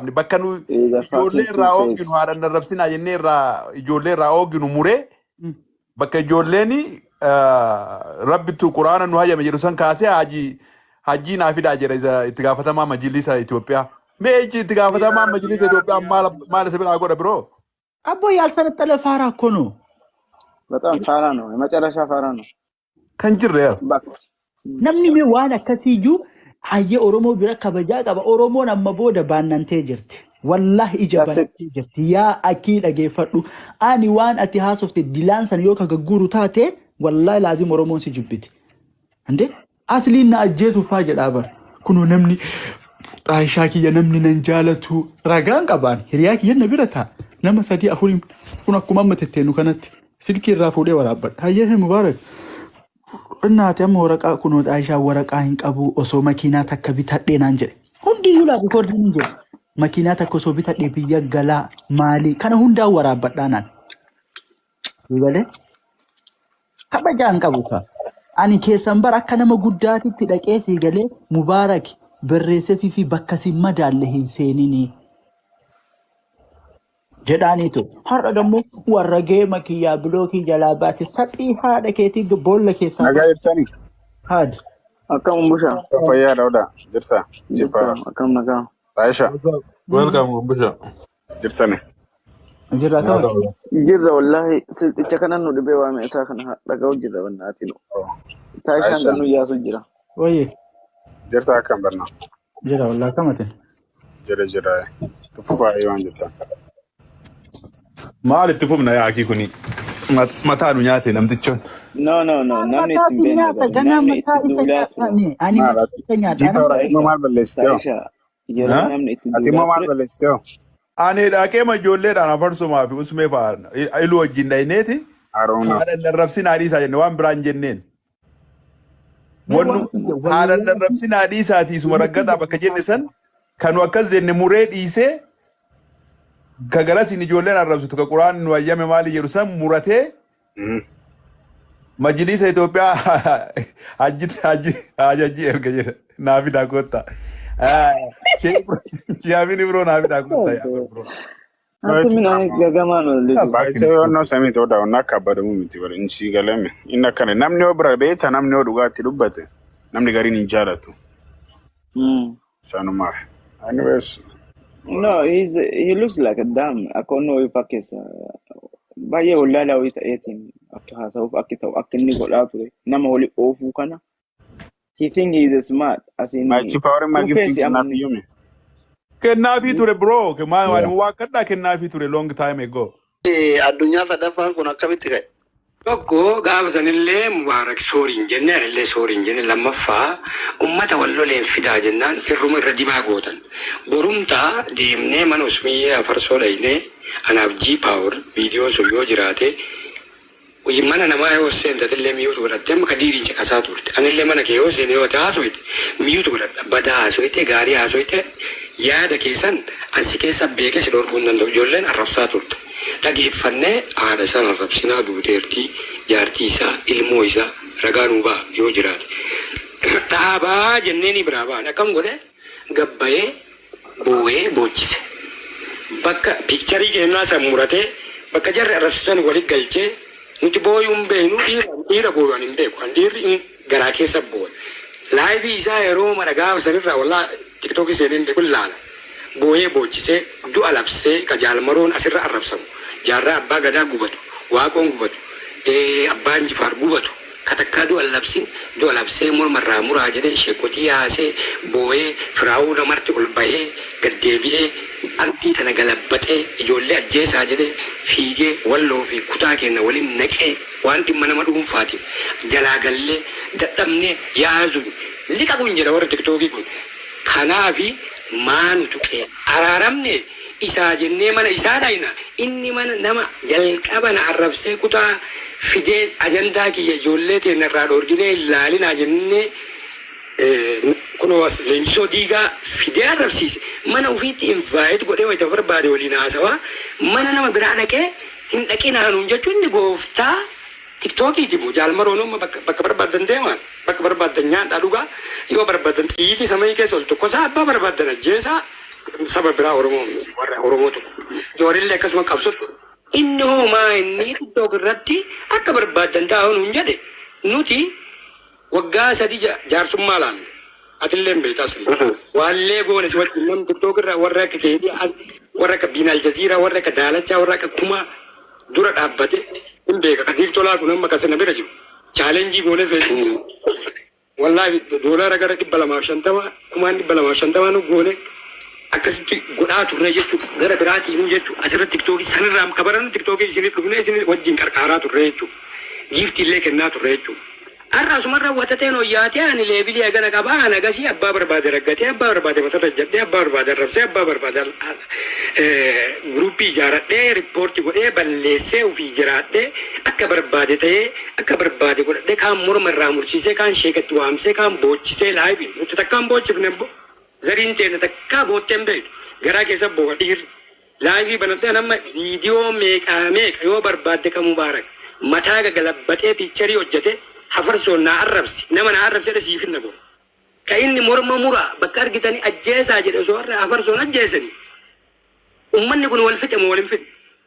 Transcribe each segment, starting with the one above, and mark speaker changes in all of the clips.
Speaker 1: bakka nu
Speaker 2: is a
Speaker 1: ijoollee
Speaker 2: fucking
Speaker 1: irraa
Speaker 2: two
Speaker 1: ooginu
Speaker 2: face.
Speaker 1: haadha narrabsinaa jennee irraa ijoollee irraa ooginu muree bakka ijoolleen rabbitu quraana nu hayyame jedhu san kaasee hajii naa fidaa jedha itti gaafatamaa majlisa Itoophiyaa. Mee itti gaafatamaa majlisa Itoophiyaa maal isa biraa godha biroo?
Speaker 3: Abbo ያልሰለጠለ ፋራ እኮ ነው።
Speaker 2: በጣም ፋራ ነው። የመጨረሻ ፋራ ነው።
Speaker 1: Kan jirre
Speaker 3: namni mee waan akkasiiyyuu hayyee Oromoo bira kabajaa qaba. Oromoon amma booda baannantee jirti. Wallahi ija
Speaker 2: That's it.
Speaker 3: banattee jirti. Yaa akii dhageeffadhu. Ani waan ati haasofte dilaan san yoo kagagguru taate wallahi laazim Oromoon si jibbiti. Ande asliin na ajjeesuufaa jedhaa bar. Kunoo namni Aishaa kiyya namni nan jaalatu ragaan qabaan hiriyaa kiyya na bira ta'a. Nama sadii afurii kun akkuma amma tetteenu kanatti silkii irraa fuudhee waraabbadha. Hayyee mubaarak. እናቴ ወረቃ ኩኖ ዳይሻ ወረቃ እንቀቡ ኦሶ መኪና ተከ ቢታዴ ናን ጀ ሁንዲ ዩላ ሪኮርድ እንጀ መኪና ተከ ሶ ቢታዴ ብየ ገላ ማሊ ከነ ሁንዳ ወራበዳናን ይበለ ከበጃ እንቀቡታ አኒ ኬሰንበር አከነመ ጉዳቲ ትደቄ ሲገሌ ሙባረክ በሬሰ ፊፊ በከሲ መዳለ ሂንሴኒኒ ጀዳኒቱ ሀረ ደሞ ወረጌ መኪያ ብሎኪ ጀላባት ሰጢ ሃደ ኬቲ ቦለ ኬሳ
Speaker 4: nagaa jirtanii
Speaker 3: ሃድ
Speaker 2: akkam busha.
Speaker 4: fayyaa dhawdha jirta jifa
Speaker 2: Akkam nagaa.
Speaker 4: Aisha
Speaker 1: welcome Busha.
Speaker 4: jirtani
Speaker 3: ጅራ ከወ
Speaker 2: Jirra wallahi silxicha kanan nu dhibee waame isaa kana dhaga'u jirra bannaati nu. Taayishaan
Speaker 4: Aisha.
Speaker 2: kan nu yaasu jira.
Speaker 3: ወይ
Speaker 4: jirta akkam barna
Speaker 3: ጅራ ወላ ከመተ
Speaker 4: jira tufufaa waan jirta
Speaker 1: Maal itti fufna yaa akii kuni mataa nu nyaate namtichoon.
Speaker 2: No. Namni
Speaker 3: mata
Speaker 2: ittiin
Speaker 3: sinya ta gana
Speaker 2: namni
Speaker 3: mata
Speaker 2: ittiin
Speaker 3: isa
Speaker 2: duulaa ture.
Speaker 3: nyaatani ani mata isa
Speaker 4: jifa
Speaker 3: nyaatani
Speaker 4: waraabima maal balleessiteeho
Speaker 2: Taayishaa yeroo
Speaker 1: Huh?
Speaker 2: namni ittiin
Speaker 4: ati immoo
Speaker 2: duulaa
Speaker 4: maal
Speaker 2: ture.
Speaker 4: balleessiteeho
Speaker 1: Ani dhaqee ijoolleedhaan afarsumaa fi usmee fa'aa iluu wajjin dhayineeti
Speaker 4: haroona
Speaker 1: haadha narrabsinaa dhiisaa jenne waan biraan jenneen. Wannu haadha narrabsinaa dhiisaatii isuma raggataa bakka jenne san kanu akkas jenne muree dhiisee ka garasiin ijoolleen arrabsitu ka quraan nu hayyame maali jedhu san muratee majlisa Itoophiyaa hajajii erga jedha naafi daakota. Shaabiin biroo naafi daakota yaa bro.
Speaker 2: Anti minani gagamaan olli.
Speaker 4: baay'ee yoonnoo samii ta'uu daawwannaa akka abbadamu miti wal insii galame inni akkana namni yoo bira beekta namni yoo dhugaatti dubbate namni gariin hin jaalatu sanumaaf anyways
Speaker 2: No, he looks like a damn. I don't know if I can. Baay'ee wallaalaa wayii ta'eetiin akka haasa'uuf akka ta'u akka inni godhaa ture nama wali oofuu kana. He think he is smart. As in,
Speaker 4: maachi paawarii maa
Speaker 2: two-face
Speaker 4: giftii kanaaf
Speaker 2: amanni.
Speaker 4: iyyume
Speaker 1: Kennaafii ture bro waan kadhaa kennaafii ture long time ago.
Speaker 5: Addunyaa sadaffaan kun akkamitti ka'e?
Speaker 6: Tokko gaafa sanillee mubaarak sooriin jenne anillee sooriin jenne lammaffaa ummata walloleen fidaa jennaan irruma irra dibaa gootan. Borumtaa deemnee mana usmiyyee afarsoo dhaynee anaaf G Power viidiyoon sun yoo jiraate mana namaa yoo seentatillee miyyuutu godhatte amma kadiiriin caqasaa turte. Anillee mana kee yoo seene yoo ta'e haasoite miyyuutu godhadha. Badaa haasoite gaarii haasoite yaada keessan ansi keessa beekee si dhorkuu hin danda'u ijoolleen arrabsaa turte. Dhageeffannee haadha isaan arrabsinaa duuteertii jaartii isaa ilmoo isaa ragaa nuu ba'a yoo jiraate. Dhaabaa jenneeni biraa ba'an akkam godhe gabbayee boo'ee boochise. Bakka piikcharii kennaa san muratee bakka jarri arrabsisan walitti galchee nuti booyuu hin beeknu dhiira booyuu hin beeku kan dhiirri garaa keessa boo'e. Laayivii isaa yeroo mara gaafa sanirraa wallaa tiktookii seeneen kun laala. Booyee boochisee du'a labsee ka jaalmaroon asirra arrabsamu jaarraa abbaa gadaa gubatu waaqoon gubatu abbaan jifaar gubatu katakkaa du'a labsee mormarraa muraa jedhee sheekotii yaasee booyee firaawuu namarti ol bahee gaddeebi'ee artii tana galabbatee ijoollee ajjeesaa jedhee fiigee walloo fi kutaa kenna waliin naqee waan dhimma nama dhuunfaatiif jalaa gallee dadhabnee yaazu liqa kun jedha warra tiktookii kun kanaafi maanu tuqee araaramne isaa jennee mana isaa dhayna inni mana nama jalqaba na arrabsee kutaa fidee ajandaa kiyya ijoollee teenya irraa dhoorginee ilaalinaa jennee kunuwas leenjisoo diigaa fidee arrabsiise mana ofiitti invaayit godhee wayita barbaade waliin haasawaa mana nama biraa dhaqee hin dhaqinaanuun jechuun inni gooftaa tiktookiiti moo jaalmaroon bakka barbaadan deemaan bakka barbaadan nyaadhaa dhugaa yoo barbaadan xiyyiitii samii keessa ol tokko isaa abbaa barbaadan ajjeesaa سبب برا أورمو جوري اللي كسم كابسول إنه ما إني تدوق الرتي أكبر بعدين تاهون نجده نوتي وقاسة دي جارسوم مالان أتلم بيتاسل والله يقول نسوي إنهم تدوق الر وراك كيدي وراك بين الجزيرة وراك دالة وراك كوما دورة أبتة إن بيك كثير تولا كونهم مكاسنا بيرجو challenge gone fe wallahi dollar agar dibbala ma shantama kuma dibbala ma shantama no gone akasitti goda turre jettu gara birati nu jettu asira tiktok sanram kabaran tiktok isini dufne isini wajjin karkara turre jettu gift ille kenna turre jettu arrasu marra watateno yaati ani lebili agana kabana gasi abba barbade ragati abba barbade matarajjade abba barbade rabse abba barbade gruppi jaradde report gode ballese ufi jirade akka barbade taye akka barbade gode kan murmarra murchise kan shekatu amse kan bochise live mutu takkan bochifne zarin tene takka botembe gara kesa bodir live banate namma video make yo barbade ka mubarak mata ga galabbate picture hojjete حفرسون نعربس نما نعربس هذا سيف النبو كأني مرمى مرا بكر جتني أجلس أجل أسوار حفرسون أجلسني ومن يكون والفت أم والفت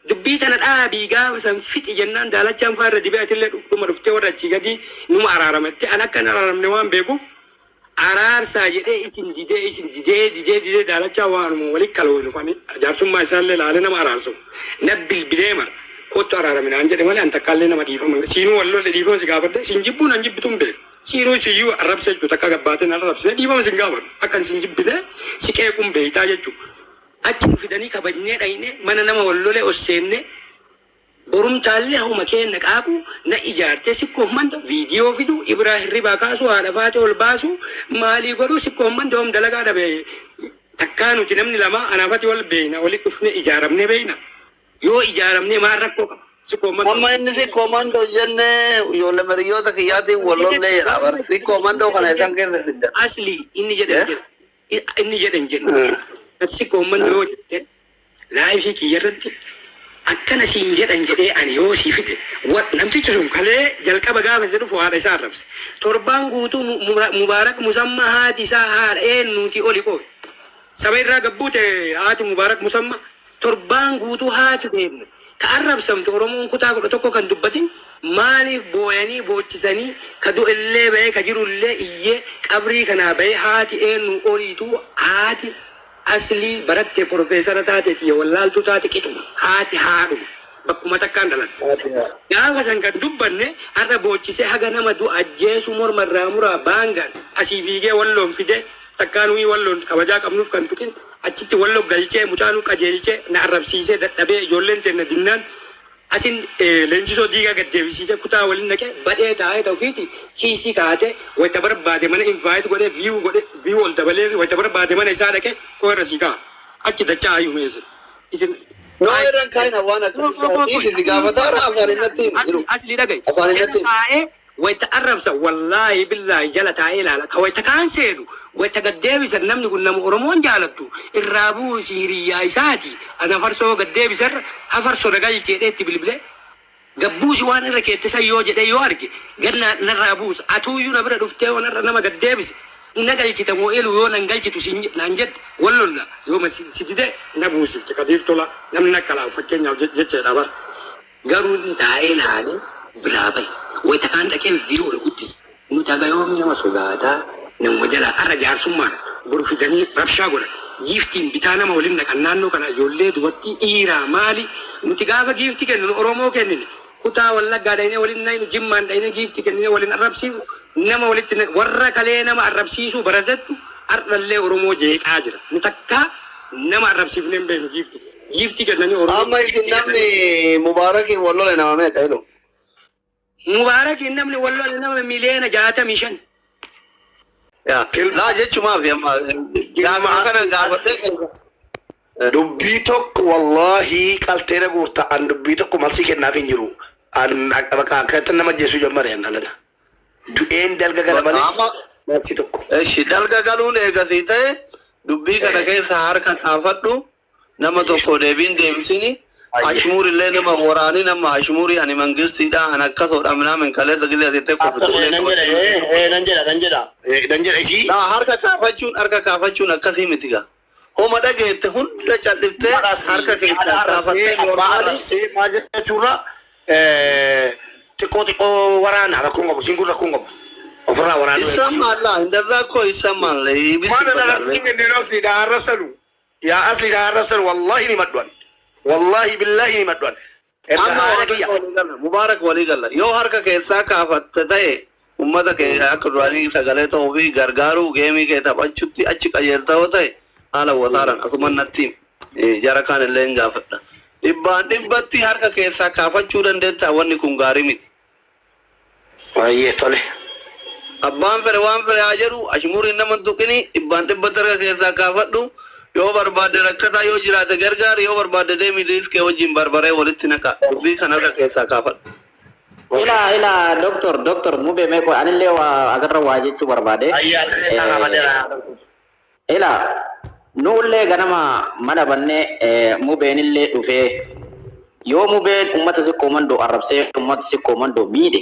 Speaker 6: دبيت أنا أبي جا مثلا فت جنان دالة كم فار دبيت اللي نما رفته ورا تيجي نما أرارمت أنا كان أرارم نوام بيجوف أرار ساجد إيشين ديده دالة كوان مولك كلون فامي جارسون ما يسال له لالنا ما أرارسون نبيل بديمر كوتو أرارم من أنجد ماله أنت كلنا ما ديفهم سينو والله اللي ديفهم سكابرده سينجيبون أنجيب بتوم بير سينو سيو عرب سجوا تكاك باتن عرب سجوا ديفهم سكابر أكن سينجيب بده سكيكم بيتا جتو أتى في دني كبدني رأينه من أنا ما والله له أسنة برم تالله هو مكان نكابو نإجارة سكوه من ده فيديو فيدو إبراهيم رباكاسو عرفاته والباسو مالي قالوا سكوه من ده هم دلقا ده بي تكانو تنمني لما أنا فاتي والبينا ولي كفنا إجارة من بينا يو إجارة من ما ركوك سكوه من
Speaker 5: Mama ini si komando jenne yole meriyo tak yadi walon le abar si komando kan esang ke
Speaker 6: أصلي إني جدًا سكوه من ده جدًا لا يفي كيرد akkana siin jedhan jedhee ani yoo siifite namtichi sun kalee jalqaba gaafa isa dhufu haadha isaa arrabse torbaan guutuu mubaarak musamma haati isaa haadha eennuuti oli qofe saba irraa gabbuute haati mubaarak musamma torbaan guutuu haati deemne ka arrabsamtu oromoon kutaa 11 kan dubbatin maaliif booyanii boochisanii ka du'ellee bahee ka jirullee iyyee qabrii kanaa bahee haati eennu oliituu haati asli baratte professor taateti wallaaltu taate qixuma haati haadhu bakkuma takkaan dhalatte gaafa san kan dubbanne har'a boochise haga nama du ajjeesu mormarraa muraa baangaan asii fiigee walloon fide takkaan wii walloon kabajaa qabnuuf kan tuqin achitti walloo galchee mucaanuu qajeelchee na arrabsiisee dadhabee ijoolleen teenna dinnaan asin leenjisoo diigaa gaddeebisiisee kutaa waliin naqee badhee taa'ee ta'ufiiti kiisii kaatee wayita barbaade mana invaayit godhee viiw ol dabalee wayita barbaade mana isaa dhaqee koo irra sii ka'a achi dachaa ayyuu meessin isin
Speaker 5: no eran kaina wana isi gafatara afarinati
Speaker 6: asli dhagaye
Speaker 5: afarinati
Speaker 6: taa'ee wayita arrabsa wallaahi billaahi jala taa'ee ilaala ka wayita kaan seenu wayita gaddeebisan namni kun nama oromoon jaalattu irraa buusi hiriyyaa isaati ana farsoo gaddeebisarra hafarsoo nagalcheedhee itti bilbilee gabbuusi waan irra keettisa yoo jedhee yoo arge ganna narraa buusa atuuyyuu na bira dhuftee wanarra nama gaddeebise ina galchita moo elu yoo nan galchitu naan jette wallolla yoo ma sitide na buusifte kadiir tola namni nakkalaa fakkeenyaaf jecheedha bar garuu inni taa'ee ilaalee biraa bahe wayita kaan dhaqee viidiyoo ol guddise nuti haga yoomii nama sogaataa nama jala arra jaarsummaadha boru fidanii rabshaa godhan giiftiin bitaa nama waliin naqan naannoo kana ijoollee dubartii dhiiraa maali nuti gaafa giiftii kennu oromoo kennine kutaa wallaggaa dhaynee waliin naynu jimmaan dhaynee giiftii kennine waliin arrabsiisu nama walitti warra kalee nama arrabsiisuu baratattu ardhallee oromoo jeeqaa jira nu takkaa nama arrabsiifnee hin beeknu giiftii kennanii oromoo
Speaker 5: amma isin namni mubaaraki wallo le nama meeqa ilo
Speaker 6: mubaarak namni wallo nama miliyoona 65
Speaker 5: ya la jechuma fi amma gama kana gaafadhe
Speaker 7: dubbii tokko wallahi qalteera guurta an dubbii tokko malsi kennaaf hin jiru an bakka akkatti nama jeesuu jammare hin dhalana du'een dalga gala malee malsi tokko
Speaker 5: eshi dalga galuun eegasii ta'e dubbii kana keessa harka kaafadhu nama tokko deebiin deebisini ashmuur illee nama waraani nama ashmuuri ani mangistiidha an akkasodha minaamin kaleessa gillee asitti
Speaker 7: nan jedha isii
Speaker 5: harka kaafachuun akkasii mitiga Homa dhageette hunda calliftee harka keessaa kaafattee
Speaker 7: arrabsee maal jechuudha xiqqoo waraana rakkoon qabu siin kun rakkoon qabu ofirraa waraana
Speaker 5: isamalla indarraa koo isamalla ibisi
Speaker 7: arrabsanu yaa asli arrabsanu wallahi ni madwan wallahi billahi ni madwan
Speaker 5: Mubarak walii galla yoo harka keessaa kaafatte ta'e ummata kee akka duraanii sagalee ta'uu fi gargaaruu geemii kee taphachuutti achi qajeelta yoo ta'e haala wasaaran asuma natti jara kaan illee hin gaafadha. Dhibbaan dhibbatti harka keessaa kaafachuu dandeetta wanni kun gaarii miti.
Speaker 7: Wayyee tole.
Speaker 5: Abbaan fere waan fere haa jedhu ashmuuriin nama tuqini dhibbaan dhibbatti harka keessaa kaafadhu yoo barbaadde rakkataa yoo jiraate gargaar yoo barbaadde deemii diiskee wajjin barbaree walitti naqa dubbii kan harka keessaa kaafadhu.
Speaker 8: Ila doktor mube meko anille wa azarra wajibtu barbade
Speaker 7: ayya sa kabadera
Speaker 8: ila nulle ganama mana banne mube nille dufe yo mube ummata si komando arabse ummata si komando mide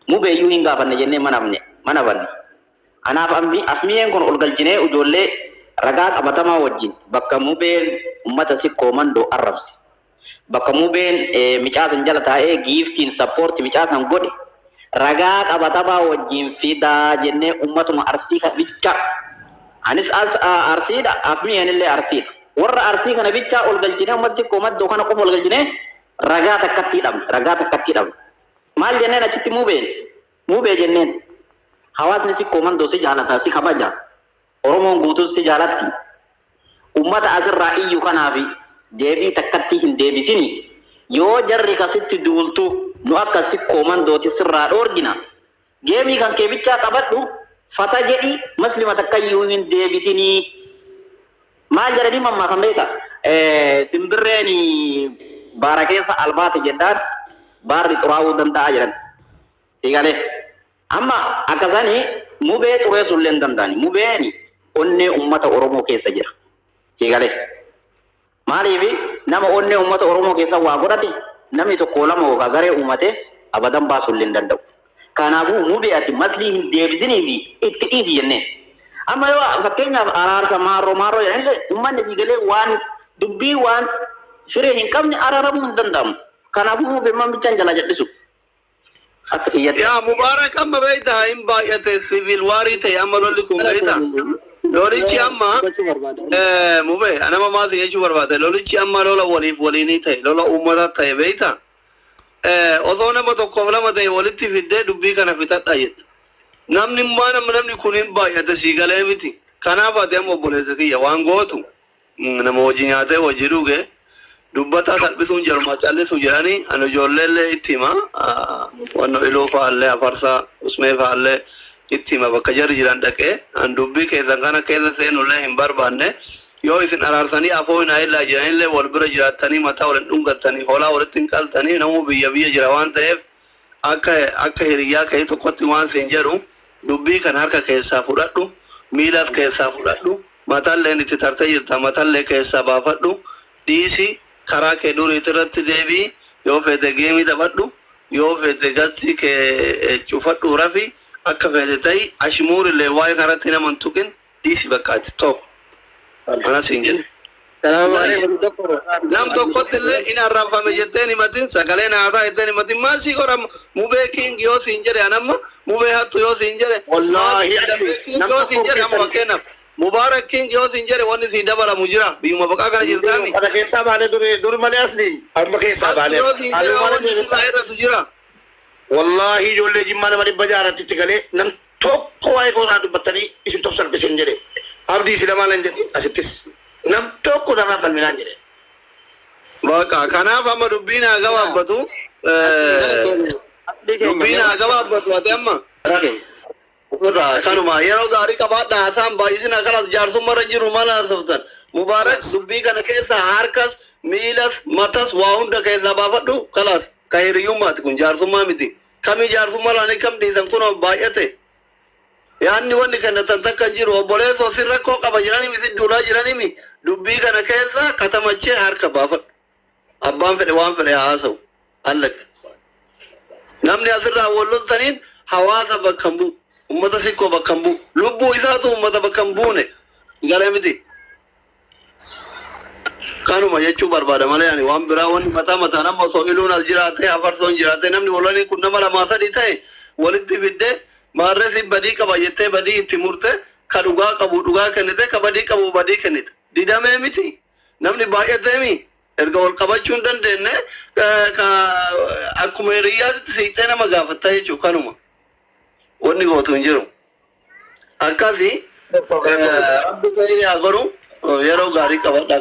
Speaker 8: mube yu hinga banne jenne mana banne ana afmiyen kon olgal jine ujolle raga qabatama wajin bakka mube ummata si komando arabse bakka mubeen micaasan jala taa'ee giiftiin sappoorti micaasan godhe ragaa qabatama wajjin fidaa jennee ummatuma arsii kan bicha anis arsiidha afmiyanillee arsiidha warra arsii kana bicha ol galchine ummata si komaddoo kana qofa ol galchine ragaa takkatti dhabne maal jenneen achitti mubee jenneen hawaasni si komandoo si jaalata si kabaja oromoon guutuu si jaalatti ummata asirraa iyyuu kanaafi deebii takkatti hin deebisini yoo jarri kasitti duultu nu akka si komandooti sirraa dhoorgina geemii kan kee bichaa qabadhu fata jedhi maslima takkayyuu hin deebisini maal jedhanii mammaafan beeka simbirreeni baara keessa albaate jedhaan baarri xuraawuu danda'a jedhan eegalee amma akkasanii mubee xureessullee hin danda'ani mubeeni onnee ummata oromoo keessa jira eegalee maaliif nama onnee ummata oromoo keessa waa godhate namni tokko lama yookaan garee uummate abadan baasuullee hin danda'u. Kanaafuu mubee ati maslii hin deebisinii fi itti dhiisi jenneen. Amma yoo fakkeenyaaf araarsa maarroo jedhanillee uummanni si galee waan dubbii waan firee hin qabne araaramuu hin danda'amu. Kanaafuu mubee mamichaan jala jal'isu. Akka xiyyatti.
Speaker 5: Yaa Mubaarak amma beektaa hin baay'ate siviil waarii ta'e amma lolli kun beektaa. Lolichi amma mube anama maati jechuu barbaade lolichi amma lola waliinii ta'e lola uummata ta'e beekta osoo nama tokkoof lama ta'e walitti fiddee dubbii kana fixadha jedha namni kun hin baay'ate sii galee miti kanaaf ati amma obboleessa kiyya waan gootu nama hojii nyaatee hojii dhuge dubbataa salphisuun jaruma callisu jedhanii ani ijoolleellee itti hima wanno iluu fa'aallee afarsaa usmee fa'aallee itti hima bakka jarri jiran dhaqee an dubbii keessan kana keessa seenullee hin barbaanne yoo isin araarsanii afoo hin haayillaa jiranillee wal bira jiraattanii mataa waliin dhungattanii hoolaa walitti hin qaltanii namuu biyya jira waan ta'eef akka hiriyyaa ka'ee tokkotti waan siin jedhu dubbii kan harka keessaa fudhadhu miilas keessaa fudhadhu mataalleen itti tartee jirta mataallee keessaa baafadhu dhiisi karaa kee duriitti irratti deebii yoo fedhe geemii taphadhu yoo fedhe gastii kee cufadhu rafi akka fedhe ta'ii ashmuurillee waa'ee kanatti nama hin tuqin dhiisi bakkaatti tokko. Kana siin jedhe. Nam tokkotti illee in arraanfame jetteen himatin sagalee naataa jetteen himatin maal sii godhama mubee kiingi yoo siin jedhe anamma mubee hattu yoo siin jedhe.
Speaker 7: Wallaahi
Speaker 5: yoo siin jedhe amma fakkeenyaaf Mubaarak kiingi yoo siin jedhe wanni sii dabalamu jira biyyuma baqaa kana jirtaami.
Speaker 7: Kana keessaa baalee duri malee asli amma keessaa baalee.
Speaker 5: Yoo siin jedhe wanni sii irratu jira.
Speaker 7: Wallahi ijoollee jimmaa nama dhibba jaaratti itti galee nam tokko waa'ee koosaa dubbattanii isin tof salphisen jedhe abdii si lamaa lan jedhe asittis nam tokko narraa falminaan jedhe.
Speaker 5: Baqa kanaaf amma dubbiin haa gabaabbatu ati amma kanuma yeroo gaarii qabaadha haasaan baay'isina kanas jaarsummarra jiru mala haasoftan Mubaarak dubbii kana keessa harkas miilas matas waa hunda keessaa baafadhu kalas ka hiriyyummaati kun jaarsummaa miti kami jaarsummaa laanii kam dhiisan kun baay'ate yaanni wanni kennatan takka jiru obboleessoo si rakkoo qaba jiranimi si duulaa jiranimi dubbii kana keessa katamachee harka baafadhu abbaan fedhe waan fedhe haasa'u allaqa namni asirraa walloltaniin hawaasa bakka hin bu'u ummata sikkoo bakka hin bu'u lubbuu isaatu ummata bakka hin buune galee miti kanuma jechuu barbaada malee ani waan biraa wanni mataa nama osoo iluun as jiraate afarsoon jiraate namni walanii kun nama lamaa sadii ta'e walitti fidde maarreesi badii qaba jettee badii itti murte ka dhugaa qabu dhugaa kennite ka badii qabu badii kennite didamee miti namni baay'atee mi erga wal qabachuu hin dandeenye akkuma hiriyyaatti siixee nama gaafatta jechuu kanuma wanni gootu hin jiru akkasii rabbi khayrii haa godhu yeroo gaarii qabadha.